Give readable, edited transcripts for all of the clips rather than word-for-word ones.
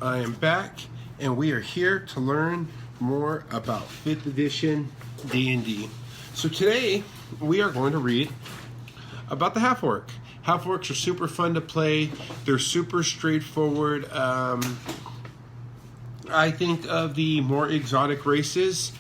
I am back, and we are here to learn more about 5th edition D&D. So today, we are going to read about the half-orc. Half-orcs are super fun to play. They're super straightforward. I think of the more exotic races,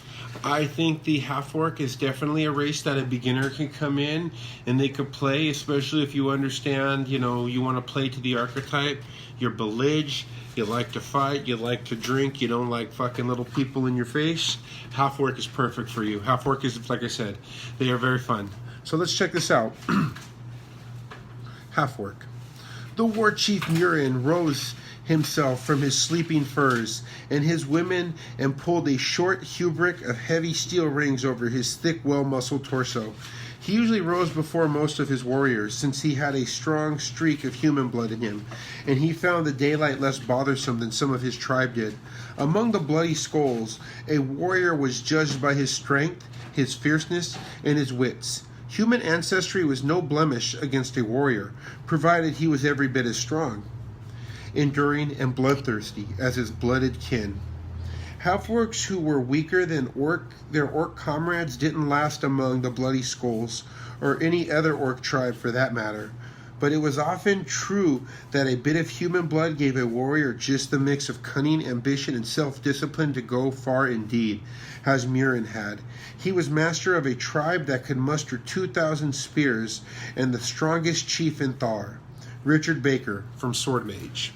I think the half-orc is definitely a race that a beginner can come in and they could play, especially if you understand, you want to play to the archetype. You're belligerent, you like to fight, you like to drink, you don't like fucking little people in your face. Half-orc is perfect for you. Half-orc is, like I said, they are very fun. So let's check this out. Half-orc. The war chief Murin rose himself from his sleeping furs and his women and pulled a short hauberk of heavy steel rings over his thick, well-muscled torso. He usually rose before most of his warriors, since he had a strong streak of human blood in him, and he found the daylight less bothersome than some of his tribe did. Among the bloody skulls, a warrior was judged by his strength, his fierceness, and his wits. Human ancestry was no blemish against a warrior, provided he was every bit as strong, enduring, and bloodthirsty as his blooded kin. Half-orcs who were weaker than their orc comrades didn't last among the bloody skulls, or any other orc tribe for that matter. But it was often true that a bit of human blood gave a warrior just the mix of cunning, ambition, and self-discipline to go far indeed, as Murin had. He was master of a tribe that could muster 2,000 spears, and the strongest chief in Thar. Richard Baker from Sword Mage.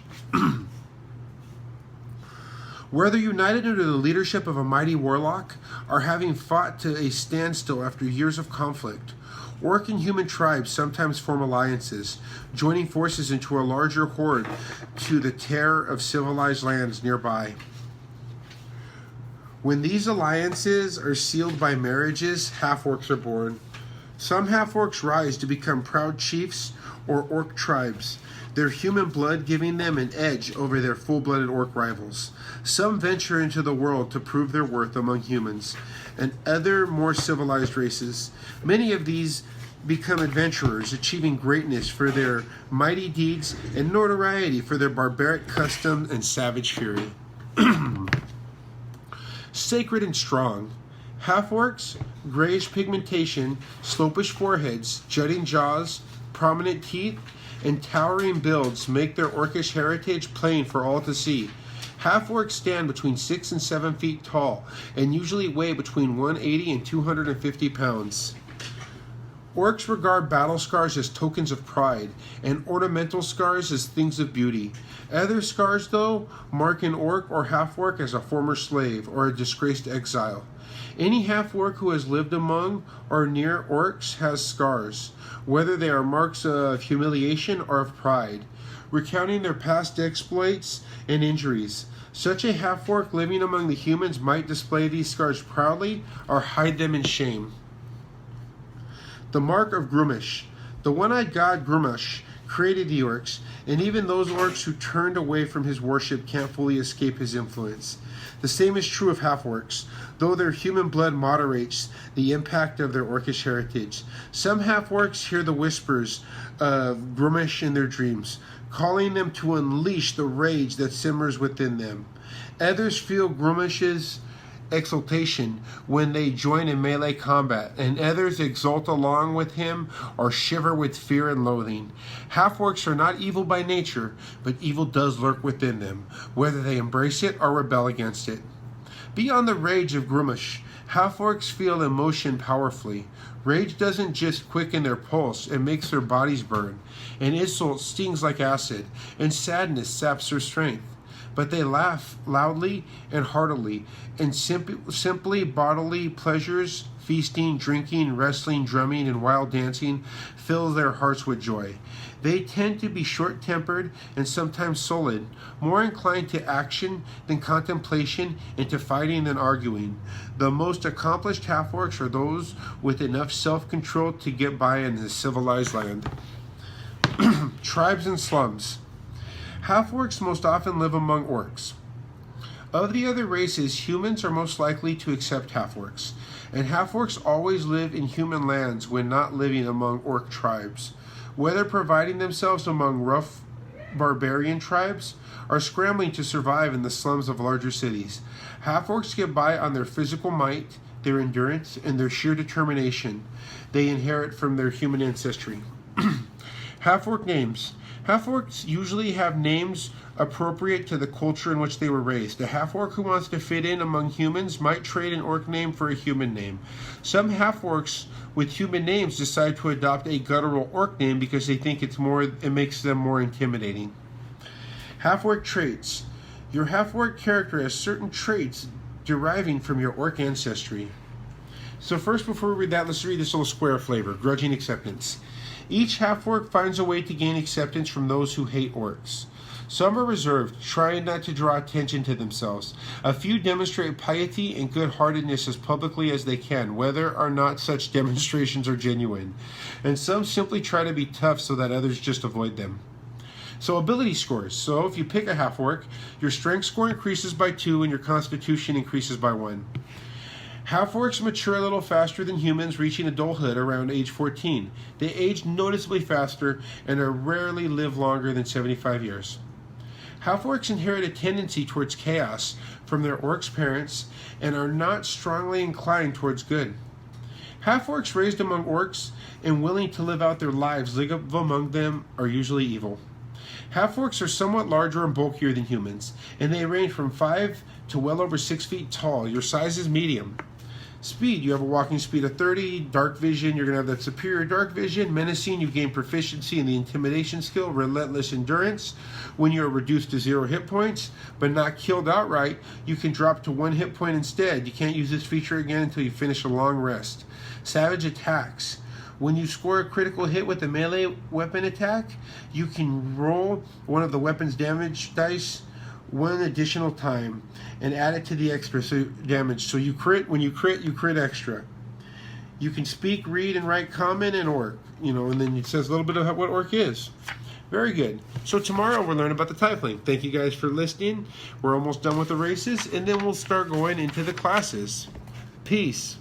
Whether united under the leadership of a mighty warlock, or having fought to a standstill after years of conflict, orc and human tribes sometimes form alliances, joining forces into a larger horde to the terror of civilized lands nearby. When these alliances are sealed by marriages, half-orcs are born. Some half-orcs rise to become proud chiefs or orc tribes, their human blood giving them an edge over their full-blooded orc rivals. Some venture into the world to prove their worth among humans and other more civilized races. Many of these become adventurers, achieving greatness for their mighty deeds and notoriety for their barbaric customs and savage fury. Sacred and strong. Half-orcs, grayish pigmentation, slopish foreheads, jutting jaws, prominent teeth, and towering builds make their orcish heritage plain for all to see. Half-orcs stand between 6 and 7 feet tall and usually weigh between 180 and 250 pounds. Orcs regard battle scars as tokens of pride and ornamental scars as things of beauty. Other scars, though, mark an orc or half-orc as a former slave or a disgraced exile. Any half-orc who has lived among or near orcs has scars, whether they are marks of humiliation or of pride, recounting their past exploits and injuries. Such a half-orc living among the humans might display these scars proudly or hide them in shame. The mark of Grumish. The one-eyed god Grumish created the orcs, and even those orcs who turned away from his worship can't fully escape his influence. The same is true of half-orcs, though their human blood moderates the impact of their orcish heritage. Some half-orcs hear the whispers of Grumish in their dreams, calling them to unleash the rage that simmers within them. Others feel Grumish's exultation when they join in melee combat, and others exult along with him or shiver with fear and loathing. Half-orcs are not evil by nature, but evil does lurk within them, whether they embrace it or rebel against it. Beyond the rage of Grumish, half-orcs feel emotion powerfully. Rage doesn't just quicken their pulse, it makes their bodies burn. And insult stings like acid, and sadness saps their strength. But they laugh loudly and heartily, and simply bodily pleasures, feasting, drinking, wrestling, drumming, and wild dancing, fill their hearts with joy. They tend to be short-tempered and sometimes sullen, more inclined to action than contemplation, and to fighting than arguing. The most accomplished half-orcs are those with enough self-control to get by in a civilized land. Tribes and slums. Half-orcs most often live among orcs. Of the other races, humans are most likely to accept half-orcs, and half-orcs always live in human lands when not living among orc tribes. Whether providing themselves among rough barbarian tribes are scrambling to survive in the slums of larger cities. Half-orcs get by on their physical might, their endurance, and their sheer determination they inherit from their human ancestry. Half-orc names. Half-orcs usually have names appropriate to the culture in which they were raised. A half-orc who wants to fit in among humans might trade an orc name for a human name. Some half-orcs with human names decide to adopt a guttural orc name because they think it makes them more intimidating. Half-orc traits. Your half-orc character has certain traits deriving from your orc ancestry. So first, before we read that, let's read this little square flavor, grudging acceptance. Each half-orc finds a way to gain acceptance from those who hate orcs. Some are reserved, trying not to draw attention to themselves. A few demonstrate piety and good-heartedness as publicly as they can, whether or not such demonstrations are genuine. And some simply try to be tough so that others just avoid them. So ability scores. So if you pick a half-orc, your strength score increases by 2 and your constitution increases by 1. Half-orcs mature a little faster than humans, reaching adulthood around age 14. They age noticeably faster and rarely live longer than 75 years. Half-orcs inherit a tendency towards chaos from their orcs' parents and are not strongly inclined towards good. Half-orcs raised among orcs and willing to live out their lives live among them are usually evil. Half-orcs are somewhat larger and bulkier than humans, and they range from 5 to well over 6 feet tall. Your size is medium. Speed, you have a walking speed of 30. Dark vision, you're going to have that superior dark vision. Menacing, you gain proficiency in the intimidation skill. Relentless endurance, when you are reduced to 0 hit points, but not killed outright, you can drop to 1 hit point instead. You can't use this feature again until you finish a long rest. Savage attacks. When you score a critical hit with a melee weapon attack, you can roll one of the weapon's damage dice one additional time and add it to the extra damage. So you crit, when you crit extra. You can speak, read, and write common and orc, and then it says a little bit of what orc is. Very good. So tomorrow we'll learn about the tiefling. Thank you guys for listening. We're almost done with the races, and then we'll start going into the classes. Peace.